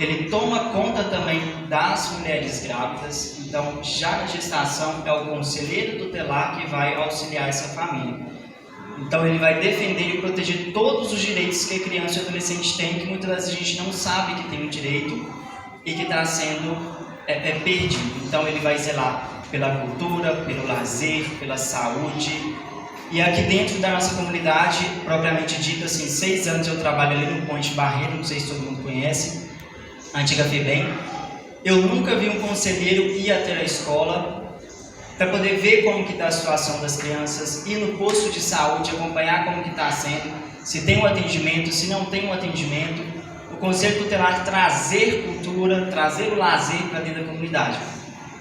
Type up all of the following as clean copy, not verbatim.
ele toma conta também das mulheres grávidas. Então, já na gestação, é o conselheiro tutelar que vai auxiliar essa família. Então, ele vai defender e proteger todos os direitos que a criança e o adolescente tem, que muitas vezes a gente não sabe que tem um direito e que está sendo perdido. Então, ele vai zelar pela cultura, pelo lazer, pela saúde. E aqui dentro da nossa comunidade, propriamente dita, assim, 6 anos eu trabalho ali no Ponte Barreiro, não sei se todo mundo conhece, a antiga FEBEM. Eu nunca vi um conselheiro ir até a escola para poder ver como que está a situação das crianças, ir no posto de saúde, acompanhar como que está sendo, se tem um atendimento, se não tem um atendimento. O Conselho Tutelar trazer cultura, trazer o lazer para dentro da comunidade.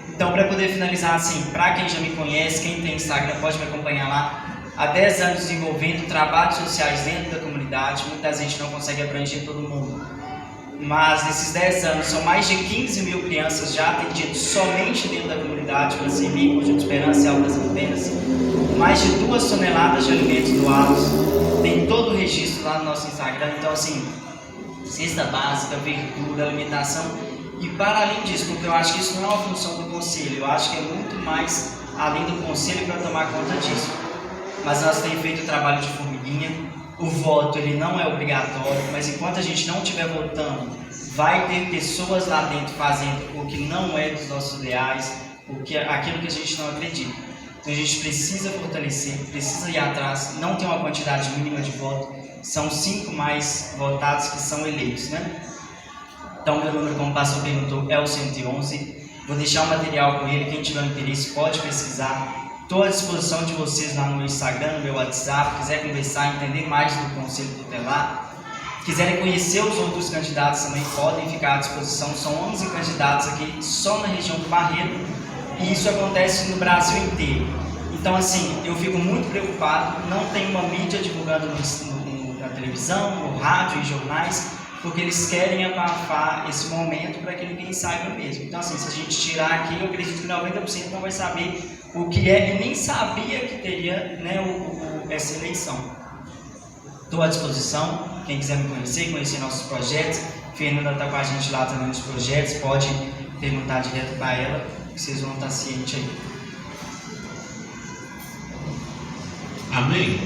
Então, para poder finalizar assim, para quem já me conhece, quem tem Instagram pode me acompanhar lá. Há 10 anos desenvolvendo trabalhos sociais dentro da comunidade. Muita gente não consegue abranger todo mundo, mas nesses 10 anos são mais de 15 mil crianças já atendidas somente dentro da comunidade, pela CMI, Conjunto Esperança e Altas Antenas. Mais de 2 toneladas de alimentos doados. Tem todo o registro lá no nosso Instagram. Então, assim, cesta básica, verdura, alimentação. E para além disso, porque eu acho que isso não é uma função do conselho, eu acho que é muito mais além do conselho para tomar conta disso. Mas nós temos feito o trabalho de formiguinha. O voto ele não é obrigatório, mas enquanto a gente não estiver votando, vai ter pessoas lá dentro fazendo o que não é dos nossos ideais, aquilo que a gente não acredita. Então a gente precisa fortalecer, precisa ir atrás, não tem uma quantidade mínima de voto, são 5 mais votados que são eleitos, né? Então meu número, como o pastor perguntou, é o 111. Vou deixar o material com ele, quem tiver interesse pode pesquisar. Estou à disposição de vocês lá no meu Instagram, no meu WhatsApp, quiser conversar, entender mais do Conselho Tutelar, quiserem conhecer os outros candidatos também podem ficar à disposição. São 11 candidatos aqui só na região do Barreiro e isso acontece no Brasil inteiro. Então, assim, eu fico muito preocupado, não tem uma mídia divulgando na televisão, no rádio e jornais, porque eles querem abafar esse momento para que ninguém saiba mesmo. Então, assim, se a gente tirar aqui, eu acredito que 90% não vai saber o que é e nem sabia que teria, né, essa eleição. Estou à disposição, quem quiser me conhecer nossos projetos. Fernanda está com a gente lá também nos projetos, pode perguntar direto para ela, que vocês vão estar cientes aí. Amém?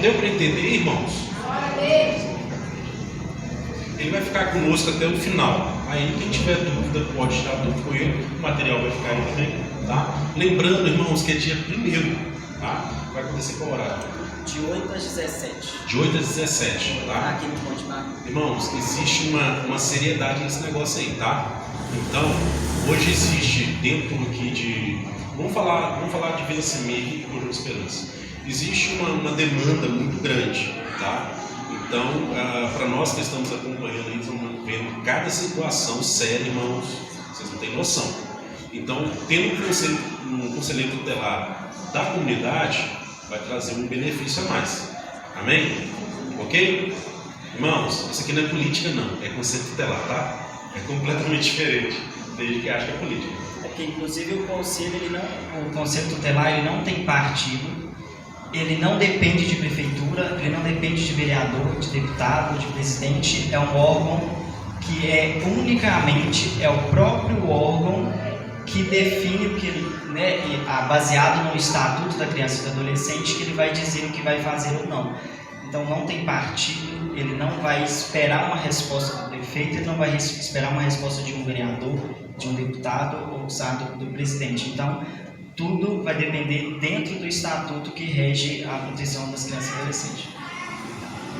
Deu para entender, irmãos? Ele vai ficar conosco até o final. Aí quem tiver dúvida pode tirar dúvida com ele. O material vai ficar aí também, tá? Lembrando, irmãos, que é dia 1º, tá? Vai acontecer qual horário? De 8 às 17. De 8 às 17, tá? Aqui no Ponte Barreiro. Irmãos, existe uma seriedade nesse negócio aí, tá? Então, hoje existe dentro aqui de... Vamos falar de Vila Semig e Conjunto Esperança. Existe uma demanda muito grande, tá? Então, para nós que estamos acompanhando aí, estamos vendo cada situação séria, irmãos, vocês não têm noção. Então, tendo um conselheiro tutelar da comunidade, vai trazer um benefício a mais. Amém? Ok? Irmãos, isso aqui não é política não, é conselho tutelar, tá? É completamente diferente. Tem gente que acha que é política. É que, inclusive, o conselho tutelar ele não tem partido. Ele não depende de prefeitura, ele não depende de vereador, de deputado, de presidente. É um órgão que é unicamente o próprio órgão que define o que ele, né, baseado no Estatuto da Criança e do Adolescente, que ele vai dizer o que vai fazer ou não. Então não tem partido, ele não vai esperar uma resposta do prefeito, ele não vai esperar uma resposta de um vereador, de um deputado ou do presidente. Então tudo vai depender dentro do estatuto que rege a proteção das crianças e adolescentes.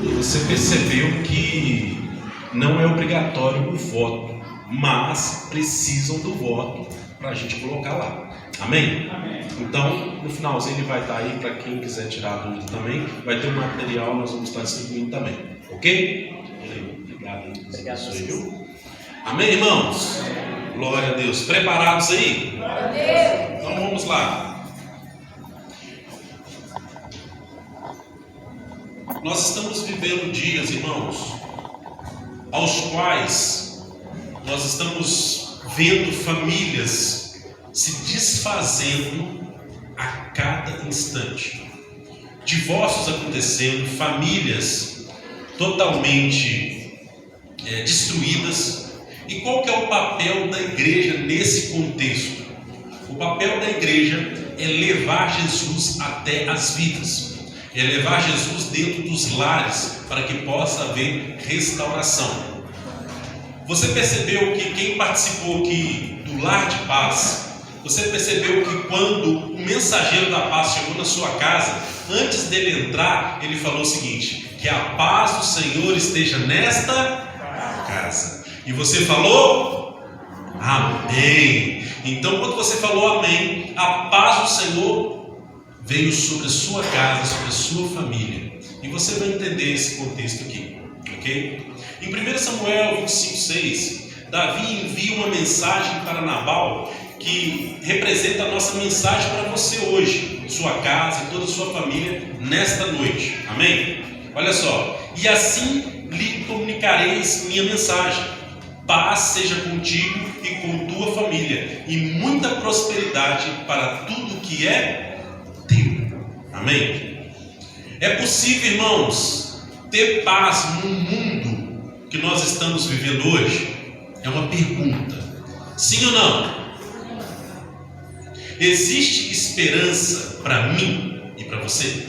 E você percebeu que não é obrigatório o voto, mas precisam do voto para a gente colocar lá. Amém? Amém. Então, no finalzinho ele vai estar aí para quem quiser tirar a dúvida também. Vai ter um material, nós vamos estar distribuindo também. Ok? Obrigado. Obrigado a vocês. Amém, irmãos? Glória a Deus. Preparados aí? Glória a Deus. Então vamos lá. Nós estamos vivendo dias, irmãos, aos quais nós estamos vendo famílias se desfazendo a cada instante. Divórcios acontecendo, famílias totalmente destruídas, E qual que é o papel da igreja nesse contexto? O papel da igreja é levar Jesus até as vidas, é levar Jesus dentro dos lares para que possa haver restauração. Você percebeu que quem participou aqui do Lar de Paz, você percebeu que quando o mensageiro da paz chegou na sua casa, antes dele entrar, ele falou o seguinte: que a paz do Senhor esteja nesta casa. E você falou amém. Então, quando você falou amém, a paz do Senhor veio sobre a sua casa, sobre a sua família. E você vai entender esse contexto aqui, ok? Em 1 Samuel 25:6, Davi envia uma mensagem para Nabal que representa a nossa mensagem para você hoje, sua casa e toda a sua família, nesta noite, amém? Olha só: e assim lhe comunicareis minha mensagem, paz seja contigo e com tua família, e muita prosperidade para tudo que é teu, amém? É possível, irmãos, ter paz no mundo que nós estamos vivendo hoje? É uma pergunta, sim ou não? Existe esperança para mim e para você?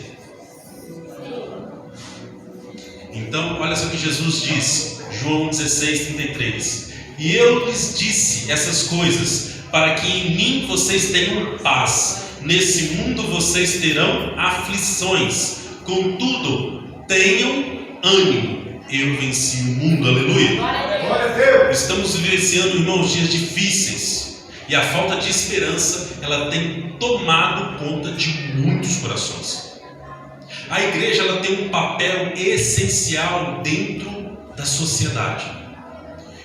Então, olha só o que Jesus disse, João 16:33. E eu lhes disse essas coisas para que em mim vocês tenham paz. Nesse mundo vocês terão aflições. Contudo, tenham ânimo. Eu venci o mundo. Aleluia. Glória a Deus. Estamos vivenciando, irmãos, dias difíceis. E a falta de esperança, ela tem tomado conta de muitos corações. A igreja, ela tem um papel essencial dentro da sociedade.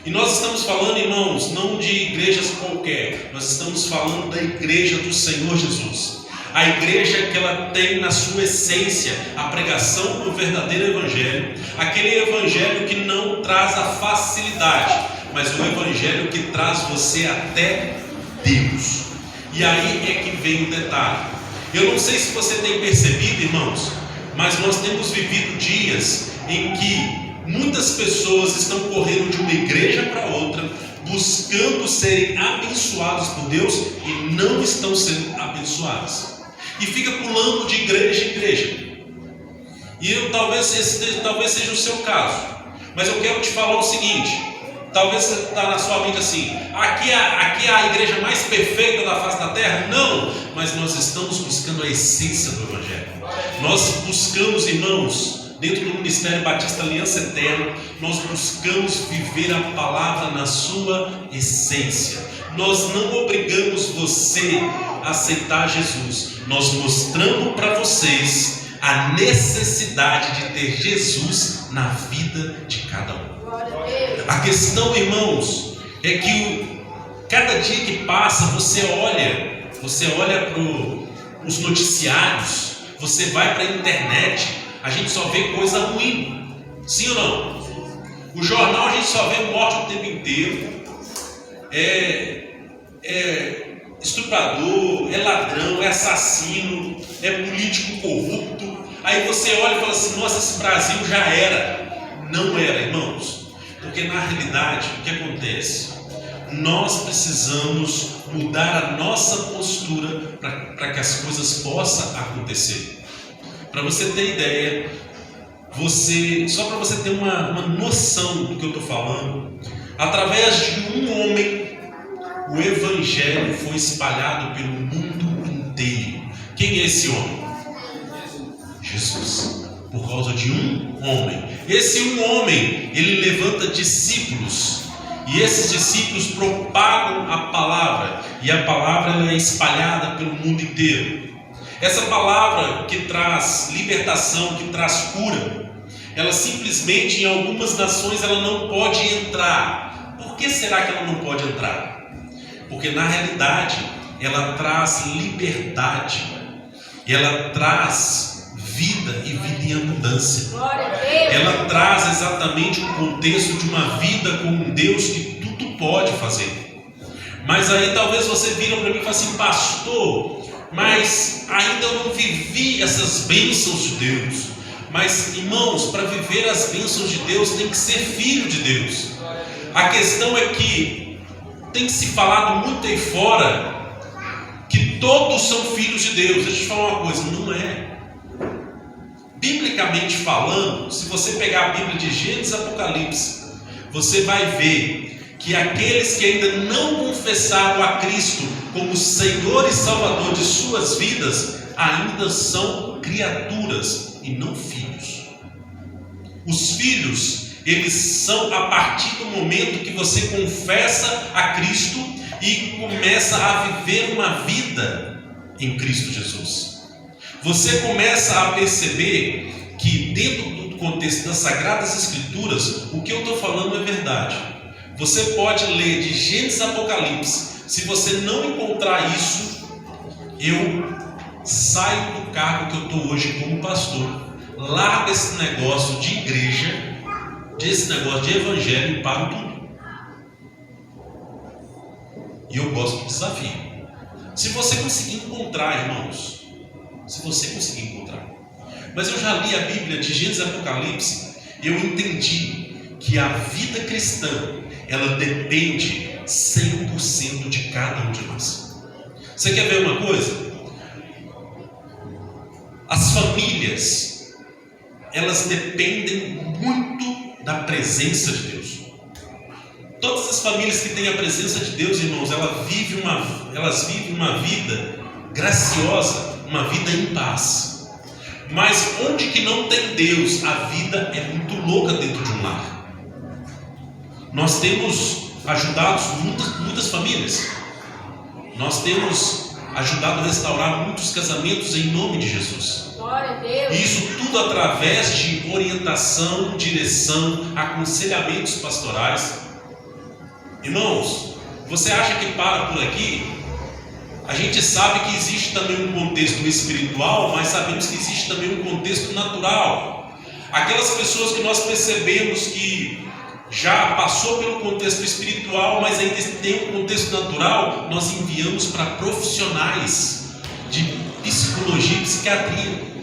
E nós estamos falando, irmãos, não de igrejas qualquer. Nós estamos falando da igreja do Senhor Jesus. A igreja que ela tem na sua essência a pregação do verdadeiro evangelho. Aquele evangelho que não traz a facilidade, mas o evangelho que traz você até Deus. E aí é que vem o detalhe. Eu não sei se você tem percebido, irmãos, mas nós temos vivido dias em que muitas pessoas estão correndo de uma igreja para outra, buscando serem abençoados por Deus e não estão sendo abençoadas. E fica pulando de igreja em igreja. E talvez seja o seu caso. Mas eu quero te falar o seguinte. Talvez você está na sua mente assim: aqui é a igreja mais perfeita da face da terra? Não, mas nós estamos buscando a essência do evangelho. Nós buscamos, irmãos, dentro do Ministério Batista Aliança Eterna, nós buscamos viver a palavra na sua essência. Nós não obrigamos você a aceitar Jesus. Nós mostramos para vocês a necessidade de ter Jesus na vida de cada um. A questão, irmãos, é que cada dia que passa você olha para os noticiários, você vai para a internet, a gente só vê coisa ruim, sim ou não? O jornal a gente só vê morte o tempo inteiro, é estuprador, é ladrão, é assassino, é político corrupto. Aí você olha e fala assim: nossa, esse Brasil já era. Não era, irmãos. Porque na realidade, o que acontece? Nós precisamos mudar a nossa postura para que as coisas possam acontecer. Para você ter ideia, só para você ter uma noção do que eu estou falando, através de um homem, o evangelho foi espalhado pelo mundo inteiro. Quem é esse homem? Jesus. Por causa de um homem. Esse um homem, ele levanta discípulos, e esses discípulos propagam a palavra, e a palavra ela é espalhada pelo mundo inteiro. Essa palavra que traz libertação, que traz cura, ela simplesmente em algumas nações ela não pode entrar. Por que será que ela não pode entrar? Porque na realidade ela traz liberdade, ela traz vida e vida em abundância. Ela traz exatamente o contexto de uma vida com um Deus que tudo pode fazer. Mas aí talvez você vira para mim e fala assim: pastor, mas ainda eu não vivi essas bênçãos de Deus. Mas irmãos, para viver as bênçãos de Deus tem que ser filho de Deus. A questão é que tem se falado muito aí fora que todos são filhos de Deus. Deixa eu te falar uma coisa, não é. Biblicamente falando, se você pegar a Bíblia de Gênesis e Apocalipse, você vai ver que aqueles que ainda não confessaram a Cristo como Senhor e Salvador de suas vidas, ainda são criaturas e não filhos. Os filhos, eles são a partir do momento que você confessa a Cristo e começa a viver uma vida em Cristo Jesus. Você começa a perceber que dentro do contexto das Sagradas Escrituras, o que eu estou falando é verdade. Você pode ler de Gênesis a Apocalipse. Se você não encontrar isso, eu saio do cargo que eu estou hoje como pastor. Largo esse negócio de igreja, desse negócio de evangelho e paro tudo. E eu gosto do desafio. Se você conseguir encontrar, irmãos, se você conseguir encontrar. Mas eu já li a Bíblia de Gênesis e Apocalipse, eu entendi que a vida cristã, ela depende 100% de cada um de nós. Você quer ver uma coisa? As famílias, elas dependem muito da presença de Deus. Todas as famílias que têm a presença de Deus, irmãos, elas vivem uma vida graciosa, uma vida em paz. Mas onde que não tem Deus, a vida é muito louca dentro de um lar. Nós temos ajudado muitas famílias. Nós temos ajudado a restaurar muitos casamentos em nome de Jesus. Glória a Deus. E isso tudo através de orientação, direção, aconselhamentos pastorais. Irmãos, você acha que para por aqui? A gente sabe que existe também um contexto espiritual, mas sabemos que existe também um contexto natural. Aquelas pessoas que nós percebemos que já passou pelo contexto espiritual, mas ainda tem um contexto natural, nós enviamos para profissionais de psicologia e psiquiatria.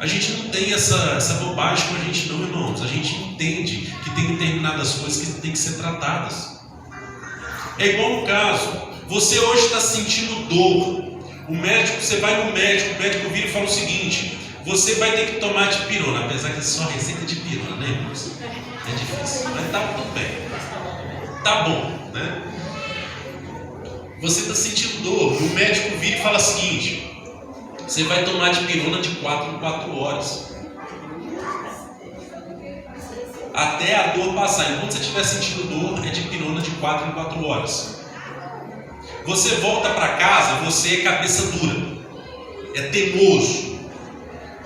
A gente não tem essa bobagem com a gente não, irmãos. A gente entende que tem determinadas coisas que têm que ser tratadas. É igual um caso. Você hoje está sentindo dor. Você vai no médico, o médico vira e fala o seguinte: você vai ter que tomar dipirona, apesar que é só receita de dipirona, né, irmãos? É difícil, mas tá tudo bem. Tá bom, né? Você está sentindo dor, o médico vira e fala o seguinte: você vai tomar dipirona de 4 em 4 horas. Até a dor passar. Enquanto você estiver sentindo dor, é dipirona de 4 em 4 horas. Você volta para casa, você é cabeça dura, é teimoso,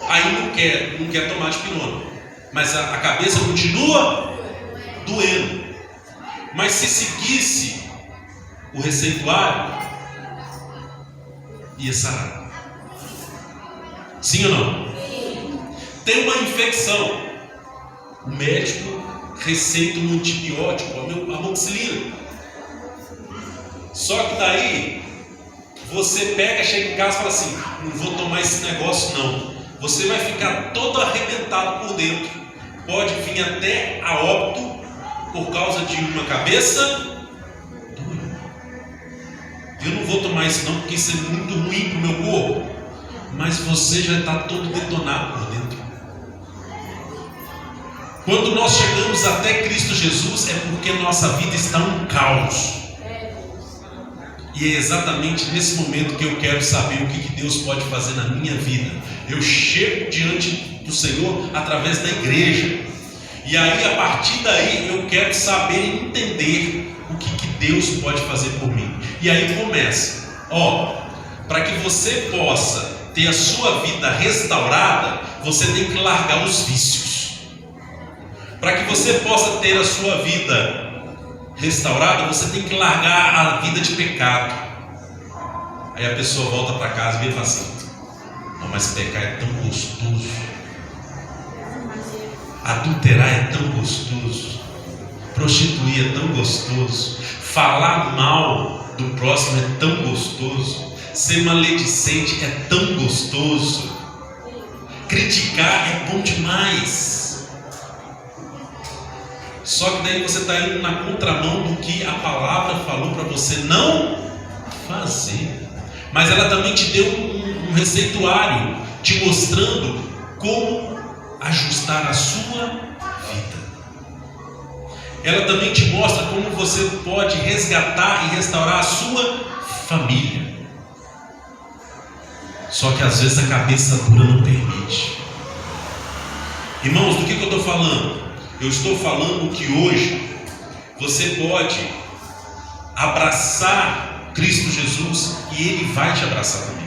aí não quer tomar dipirona, mas a cabeça continua doendo. Mas se seguisse o receituário, ia sarar. Sim ou não? Tem uma infecção, o médico receita um antibiótico, amoxicilina. Só que daí você chega em casa e fala assim: não vou tomar esse negócio não. Você vai ficar todo arrebentado por dentro. Pode vir até a óbito por causa de uma cabeça dura. Eu não vou tomar isso não, porque isso é muito ruim para o meu corpo. Mas você já está todo detonado por dentro. Quando nós chegamos até Cristo Jesus, é porque nossa vida está um caos. E é exatamente nesse momento que eu quero saber o que Deus pode fazer na minha vida. Eu chego diante do Senhor através da igreja. E aí, a partir daí, eu quero saber e entender o que Deus pode fazer por mim. E aí começa. Para que você possa ter a sua vida restaurada, você tem que largar os vícios. Para que você possa ter a sua vida restaurada, você tem que largar a vida de pecado. Aí a pessoa volta para casa e fala assim: não, mas pecar é tão gostoso, adulterar é tão gostoso, prostituir é tão gostoso, falar mal do próximo é tão gostoso, ser maledicente é tão gostoso, criticar é bom demais. Só que daí você está indo na contramão do que a palavra falou para você não fazer. Mas ela também te deu um receituário, te mostrando como ajustar a sua vida. Ela também te mostra como você pode resgatar e restaurar a sua família. Só que às vezes a cabeça dura não permite. Irmãos, do que eu estou falando? Eu estou falando que hoje você pode abraçar Cristo Jesus e Ele vai te abraçar também.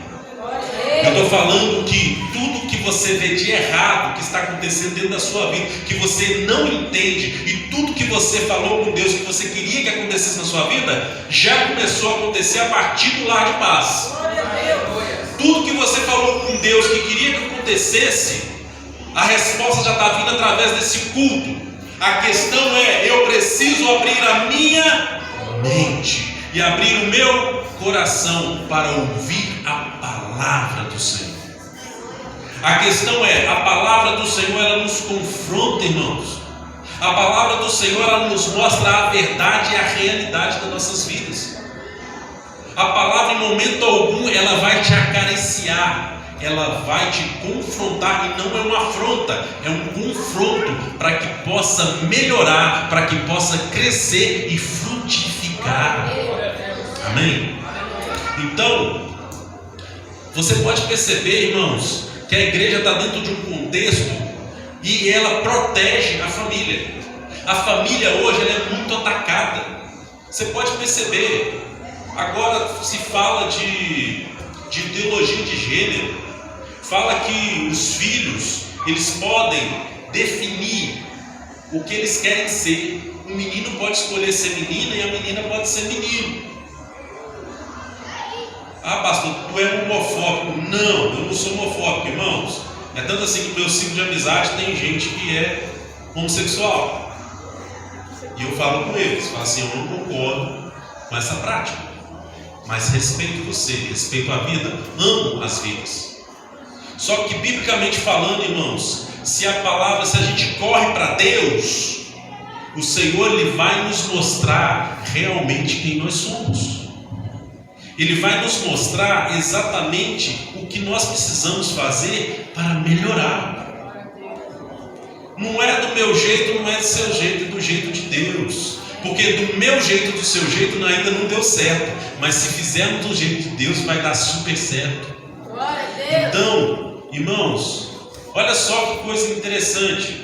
Eu estou falando que tudo que você vê de errado que está acontecendo dentro da sua vida, que você não entende, e tudo que você falou com Deus que você queria que acontecesse na sua vida, já começou a acontecer a partir do lar de paz. Tudo que você falou com Deus que queria que acontecesse, a resposta já está vindo através desse culto. A questão é, eu preciso abrir a minha mente e abrir o meu coração para ouvir a palavra do Senhor. A questão é, a palavra do Senhor, ela nos confronta, irmãos. A palavra do Senhor, ela nos mostra a verdade e a realidade das nossas vidas. A palavra, em momento algum, ela vai te acariciar, ela vai te confrontar, e não é uma afronta, é um confronto para que possa melhorar, para que possa crescer e frutificar. Amém? Então, você pode perceber, irmãos, que a igreja está dentro de um contexto e ela protege a família. A família hoje ela é muito atacada. Você pode perceber. Agora se fala de ideologia de gênero. Fala que os filhos, eles podem definir o que eles querem ser. O menino pode escolher ser menina e a menina pode ser menino. Ah, pastor, tu é homofóbico. Não, eu não sou homofóbico, irmãos. É tanto assim que no meu ciclo de amizade tem gente que é homossexual. E eu falo com eles, falo assim, eu não concordo com essa prática, mas respeito você, respeito a vida, amo as vidas. Só que biblicamente falando, irmãos, se a gente corre para Deus, o Senhor ele vai nos mostrar realmente quem nós somos. Ele vai nos mostrar exatamente o que nós precisamos fazer para melhorar. Não é do meu jeito, não é do seu jeito, é do jeito de Deus. Porque do meu jeito, do seu jeito, ainda não deu certo. Mas se fizermos do jeito de Deus, vai dar super certo. Então, irmãos, olha só que coisa interessante.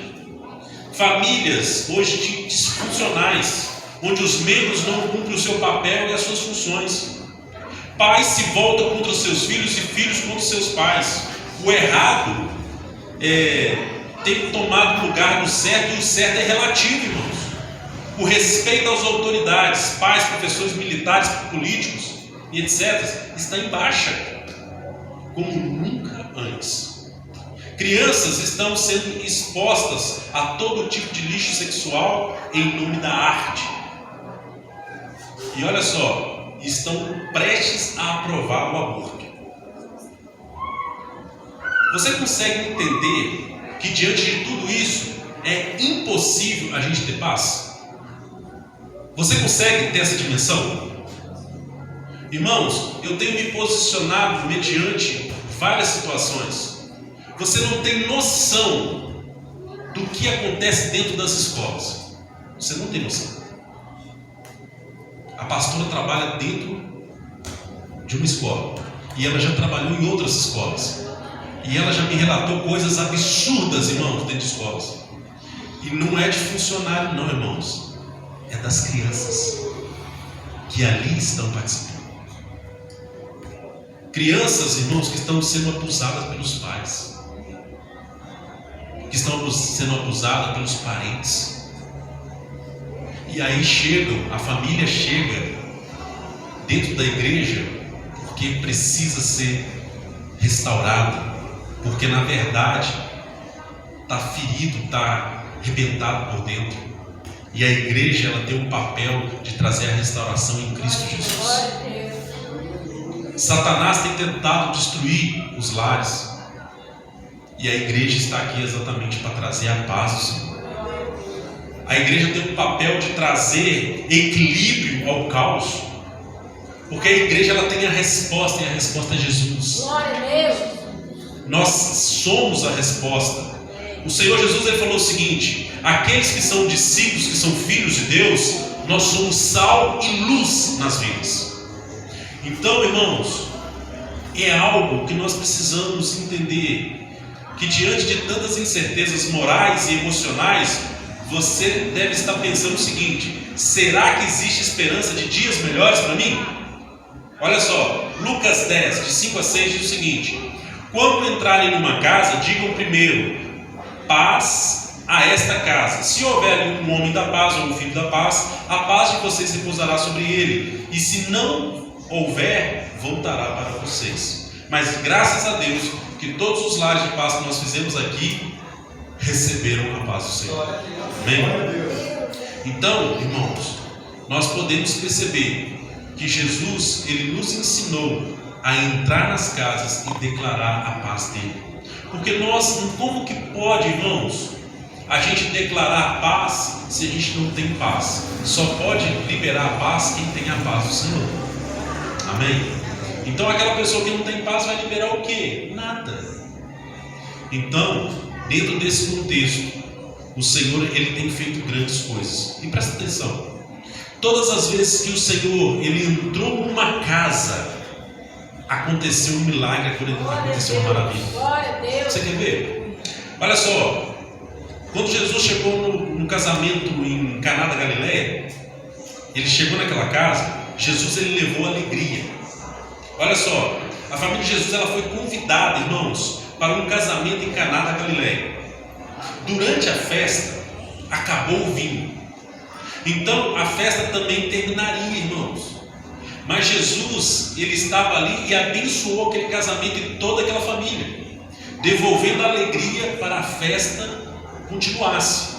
Famílias hoje disfuncionais, onde os membros não cumprem o seu papel e as suas funções. Pais se voltam contra os seus filhos e filhos contra os seus pais. O errado tem tomado o lugar do certo, e o certo é relativo, irmãos. O respeito às autoridades, pais, professores, militares, políticos e etc., está em baixa, como nunca antes. Crianças estão sendo expostas a todo tipo de lixo sexual em nome da arte. E olha só, estão prestes a aprovar o aborto. Você consegue entender que diante de tudo isso é impossível a gente ter paz? Você consegue ter essa dimensão? Irmãos, eu tenho me posicionado mediante várias situações. Você não tem noção do que acontece dentro das escolas. Você não tem noção. A pastora trabalha dentro de uma escola e ela já trabalhou em outras escolas, e ela já me relatou coisas absurdas, irmãos, dentro de escolas. E não é de funcionário não, irmãos, é das crianças que ali estão participando. Crianças, irmãos, que estão sendo abusadas pelos pais, que estão sendo abusadas pelos parentes. E aí a família chega dentro da igreja porque precisa ser restaurada, porque na verdade está ferido, está arrebentado por dentro. E a igreja ela tem um papel de trazer a restauração em Cristo Jesus. Satanás tem tentado destruir os lares, e a igreja está aqui exatamente para trazer a paz do Senhor. a igreja tem um papel de trazer equilíbrio ao caos, porque a igreja ela tem a resposta, e a resposta é Jesus. Glória a Deus. Nós somos a resposta. O Senhor Jesus ele falou o seguinte: aqueles que são discípulos, que são filhos de Deus, nós somos sal e luz nas vidas. Então, irmãos, é algo que nós precisamos entender, que diante de tantas incertezas morais e emocionais, você deve estar pensando o seguinte: será que existe esperança de dias melhores para mim? Olha só, Lucas 10, de 5 a 6 diz o seguinte: quando entrarem numa casa, digam primeiro, paz a esta casa. Se houver um homem da paz ou um filho da paz, a paz de vocês repousará sobre ele. E se não houver, voltará para vocês. Mas graças a Deus que todos os lares de paz que nós fizemos aqui receberam a paz do Senhor. Amém? Então, irmãos, nós podemos perceber que Jesus, ele nos ensinou a entrar nas casas e declarar a paz dele. Porque nós, como que pode, irmãos, a gente declarar a paz se a gente não tem paz? Só pode liberar a paz quem tem a paz do Senhor. Amém? Então aquela pessoa que não tem paz vai liberar o quê? Nada. Então, dentro desse contexto, o Senhor ele tem feito grandes coisas. E presta atenção, todas as vezes que o Senhor ele entrou numa casa, aconteceu um milagre, aconteceu uma maravilha. Você quer ver? Olha só, quando Jesus chegou no casamento em Caná da Galileia, ele chegou naquela casa, Jesus ele levou alegria. Olha só, a família de Jesus ela foi convidada, irmãos, para um casamento em Caná da Galileia. Durante a festa, acabou o vinho. Então a festa também terminaria, irmãos. Mas Jesus, ele estava ali e abençoou aquele casamento e toda aquela família, devolvendo a alegria para a festa continuasse.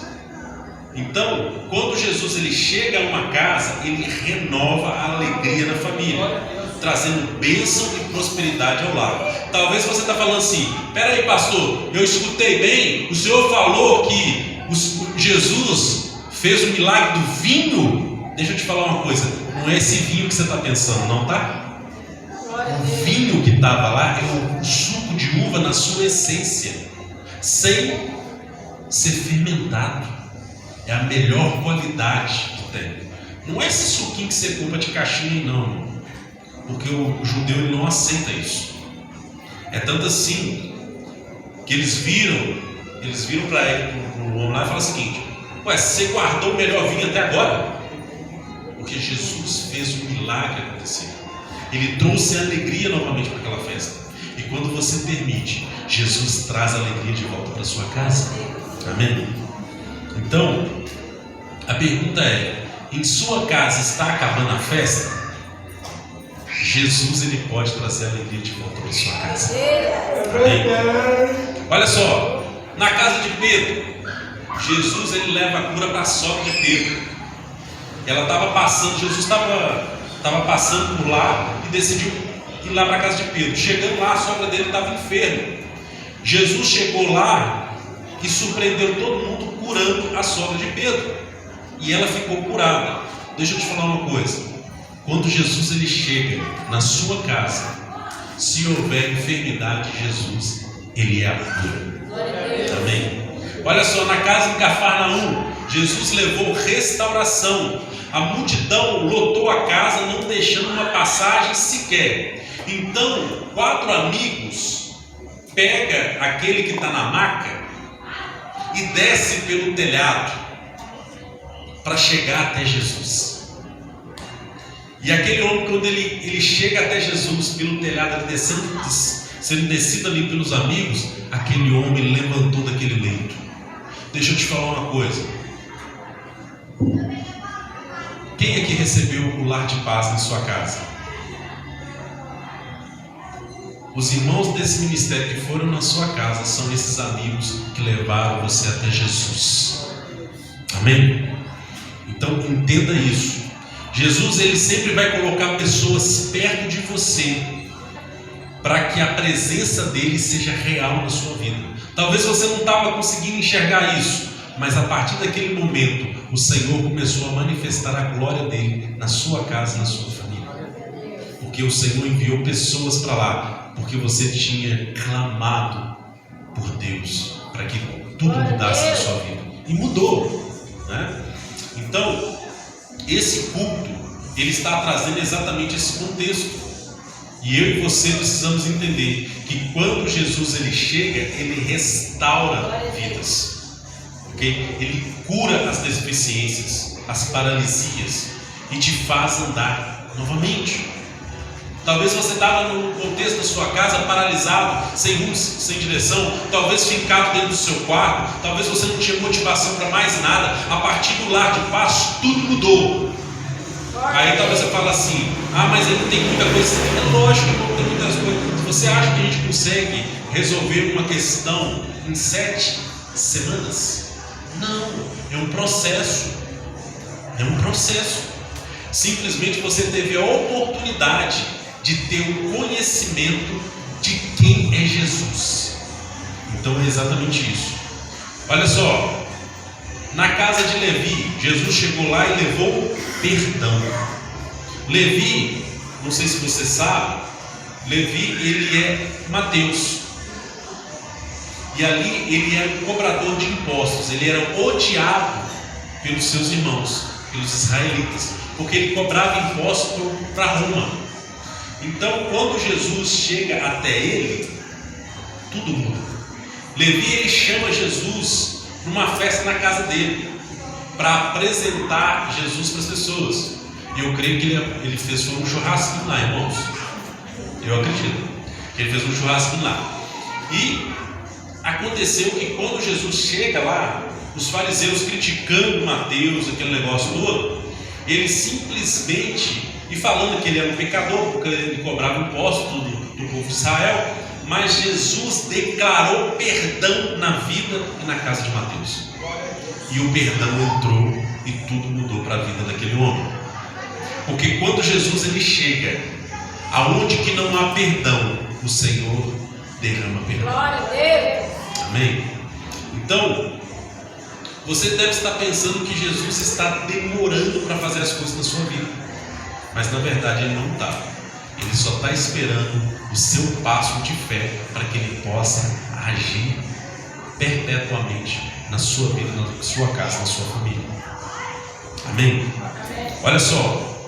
Então, quando Jesus ele chega a uma casa, ele renova a alegria na família, trazendo bênção e prosperidade ao lar. Talvez você está falando assim: peraí, pastor, eu escutei bem, o senhor falou que Jesus fez o milagre do vinho. Deixa eu te falar uma coisa, não é esse vinho que você está pensando, não, tá? O vinho que estava lá é o suco de uva na sua essência, sem ser fermentado. É a melhor qualidade que tem. Não é esse suquinho que você compra de caixinha, não, porque o judeu ele não aceita isso. É tanto assim que eles viram para ele, o homem lá, e falaram o seguinte: ué, você guardou o melhor vinho até agora? Porque Jesus fez um milagre acontecer. Ele trouxe a alegria novamente para aquela festa. E quando você permite, Jesus traz a alegria de volta para sua casa. Amém? Então, a pergunta é: em sua casa está acabando a festa? Jesus ele pode trazer a alegria de volta para sua casa. Amém? Olha só, na casa de Pedro, Jesus ele leva a cura para a sogra de Pedro. Ela estava passando, Jesus estava passando por lá e decidiu ir lá para a casa de Pedro. Chegando lá, a sogra dele estava enferma. Jesus chegou lá e surpreendeu todo mundo curando a sogra de Pedro. E ela ficou curada. Deixa eu te falar uma coisa: quando Jesus ele chega na sua casa, se houver enfermidade, Jesus ele é a cura. Amém? Olha só, na casa em Cafarnaum, Jesus levou restauração. A multidão lotou a casa, não deixando uma passagem sequer. Então 4 amigos pega aquele que está na maca e desce pelo telhado para chegar até Jesus. E aquele homem, quando ele chega até Jesus pelo telhado, ele sendo descido ali pelos amigos, aquele homem levantou daquele leito. Deixa eu te falar uma coisa: quem aqui recebeu o lar de paz em sua casa? Os irmãos desse ministério que foram na sua casa são esses amigos que levaram você até Jesus. Amém? Então entenda isso. Jesus ele sempre vai colocar pessoas perto de você para que a presença dele seja real na sua vida. Talvez você não estava conseguindo enxergar isso, mas a partir daquele momento o Senhor começou a manifestar a glória dele na sua casa, na sua família. Porque o Senhor enviou pessoas para lá, porque você tinha clamado por Deus, para que tudo mudasse na sua vida. E mudou, né? Então, esse culto, ele está trazendo exatamente esse contexto. E eu e você precisamos entender que quando Jesus ele chega, ele restaura vidas, okay? Ele cura as deficiências, as paralisias e te faz andar novamente. Talvez você estava no contexto da sua casa paralisado, sem rumo, sem direção, talvez fincado dentro do seu quarto, talvez você não tinha motivação para mais nada. A partir do lar de paz, tudo mudou. Aí talvez você fale assim: ah, mas ainda tem muita coisa. É lógico que não tem muitas coisas. Se você acha que a gente consegue resolver uma questão em 7 semanas, não, é um processo. É um processo. Simplesmente você teve a oportunidade de ter um conhecimento de quem é Jesus. Então é exatamente isso. Olha só, na casa de Levi, Jesus chegou lá e levou perdão. Levi, não sei se você sabe, Levi ele é Mateus. E ali ele era um cobrador de impostos. Ele era odiado pelos seus irmãos, pelos israelitas, porque ele cobrava impostos para Roma. Então, quando Jesus chega até ele, tudo muda. Levi ele chama Jesus numa festa na casa dele, para apresentar Jesus para as pessoas. E eu creio que ele fez um churrasquinho lá, irmãos. Eu acredito que ele fez um churrasquinho lá. E aconteceu que quando Jesus chega lá, os fariseus criticando Mateus, aquele negócio todo, ele simplesmente, e falando que ele era um pecador, porque ele cobrava imposto do povo de Israel, mas Jesus declarou perdão na vida e na casa de Mateus. E o perdão entrou e tudo mudou para a vida daquele homem. Porque quando Jesus ele chega, aonde que não há perdão, o Senhor derrama perdão. Glória a Deus. Amém? Então, você deve estar pensando que Jesus está demorando para fazer as coisas na sua vida. Mas na verdade ele não está. Ele só está esperando o seu passo de fé para que ele possa agir perpetuamente na sua vida, na sua casa, na sua família. Amém? Olha só,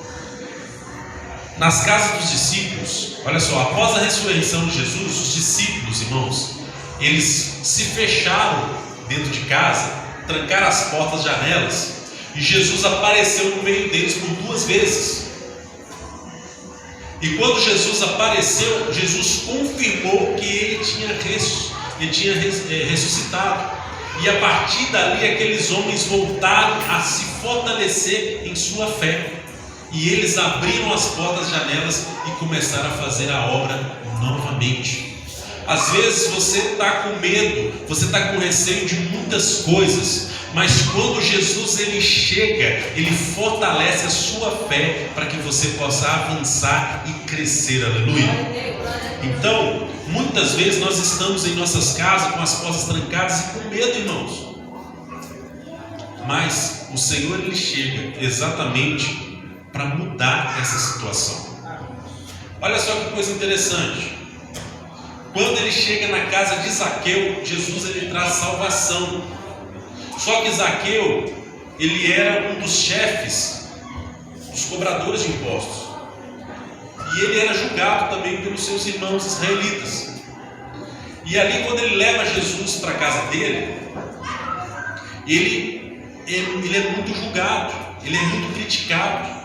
nas casas dos discípulos, olha só, após a ressurreição de Jesus, os discípulos, irmãos, eles se fecharam dentro de casa, trancaram as portas, janelas, e Jesus apareceu no meio deles por 2 vezes. E quando Jesus apareceu, Jesus confirmou que ele tinha ressuscitado. E a partir dali aqueles homens voltaram a se fortalecer em sua fé. E eles abriram as portas, janelas e começaram a fazer a obra novamente. Às vezes você está com medo, você está com receio de muitas coisas, mas quando Jesus ele chega, ele fortalece a sua fé para que você possa avançar e crescer, aleluia. Então, muitas vezes nós estamos em nossas casas com as portas trancadas e com medo, irmãos. Mas o Senhor ele chega exatamente para mudar essa situação. Olha só que coisa interessante. Quando ele chega na casa de Zaqueu, Jesus ele traz salvação. Só que Zaqueu, ele era um dos chefes dos cobradores de impostos. E ele era julgado também pelos seus irmãos israelitas. E ali quando ele leva Jesus para a casa dele, ele é muito julgado, ele é muito criticado.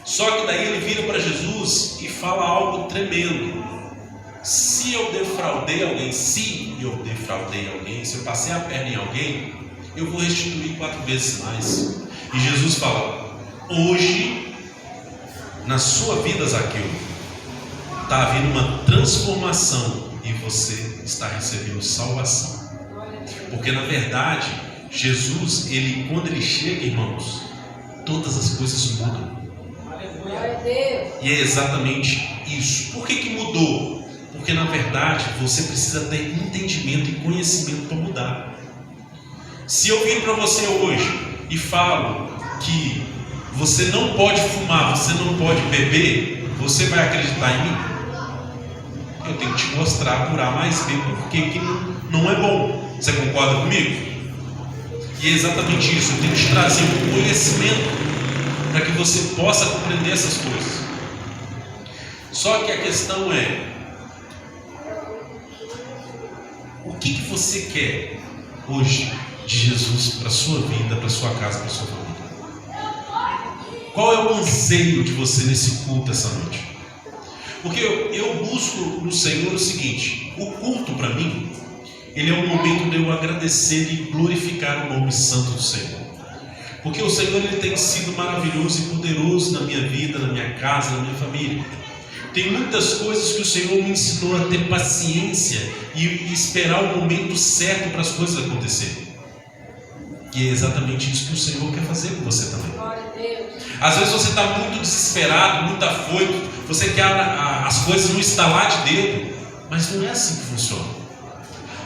Só que daí ele vira para Jesus e fala algo tremendo. Se eu defraudei alguém, se eu passei a perna em alguém, eu vou restituir 4 vezes mais. E Jesus fala: hoje, na sua vida, Zaqueu, está havendo uma transformação e você está recebendo salvação. Porque na verdade, Jesus, quando ele chega, irmãos, todas as coisas mudam. E é exatamente isso. Por que mudou? Porque na verdade você precisa ter entendimento e conhecimento para mudar. Se eu vim para você hoje e falo que você não pode fumar, você não pode beber, você vai acreditar em mim? Eu tenho que te mostrar por A mais B porque que não é bom. Você concorda comigo? E é exatamente isso, eu tenho que te trazer um conhecimento para que você possa compreender essas coisas. Só que a questão é: o que você quer hoje de Jesus para a sua vida, para a sua casa, para a sua família? Qual é o anseio de você nesse culto essa noite? Porque eu busco no Senhor o seguinte: o culto para mim, ele é um momento de eu agradecer e glorificar o nome santo do Senhor. Porque o Senhor, ele tem sido maravilhoso e poderoso na minha vida, na minha casa, na minha família. Tem muitas coisas que o Senhor me ensinou a ter paciência e esperar o momento certo para as coisas acontecerem. E é exatamente isso que o Senhor quer fazer com você também. Às vezes você está muito desesperado, muito afoito, você quer as coisas no estalar de dedo, mas não é assim que funciona.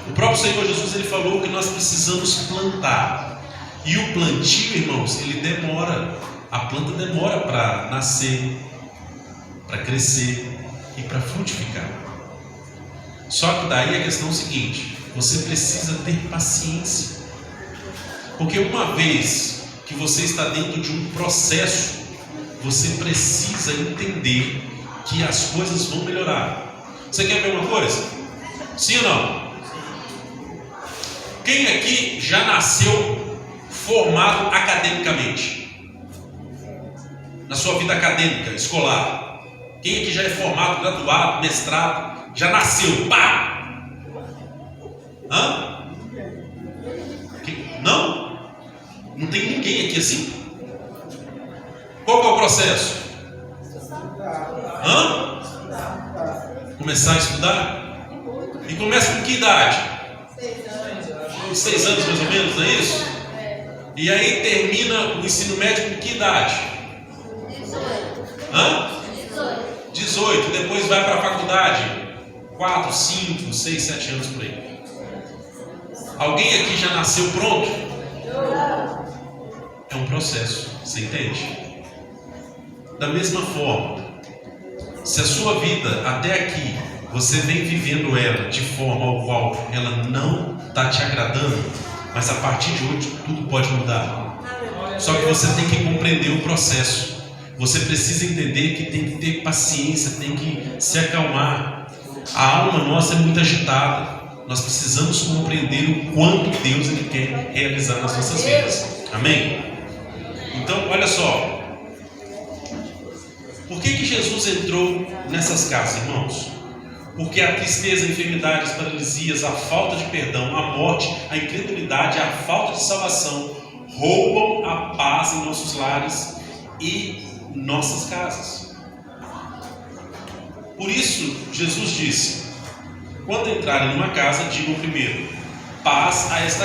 O próprio Senhor Jesus, ele falou que nós precisamos plantar. E o plantio, irmãos, ele demora. A planta demora para nascer, para crescer e para frutificar. Só que daí a questão é o seguinte: você precisa ter paciência. Porque uma vez que você está dentro de um processo, você precisa entender que as coisas vão melhorar. Você quer ver uma coisa? Sim ou não? Quem aqui já nasceu formado academicamente? Na sua vida acadêmica, escolar? Quem aqui já é formado, graduado, mestrado? Já nasceu? Pá! Hã? Não? Não tem ninguém aqui assim? Qual que é o processo? Hã? Começar a estudar? E começa com que idade? 6 anos mais ou menos, não é isso? E aí termina o ensino médio com que idade? 18. Depois vai para a faculdade? 4, 5, 6, 7 anos por aí. Alguém aqui já nasceu pronto? É um processo, você entende? Da mesma forma, se a sua vida até aqui você vem vivendo ela de forma ao qual ela não está te agradando, mas a partir de hoje tudo pode mudar. Só que você tem que compreender o processo. Você precisa entender que tem que ter paciência, tem que se acalmar. A alma nossa é muito agitada. Nós precisamos compreender o quanto Deus ele quer realizar nas nossas vidas. Amém? Então, olha só. Por que Jesus entrou nessas casas, irmãos? Porque a tristeza, a enfermidade, as paralisias, a falta de perdão, a morte, a incredulidade, a falta de salvação roubam a paz em nossos lares e nossas casas. Por isso, Jesus disse: quando entrarem numa casa, digam primeiro: paz a esta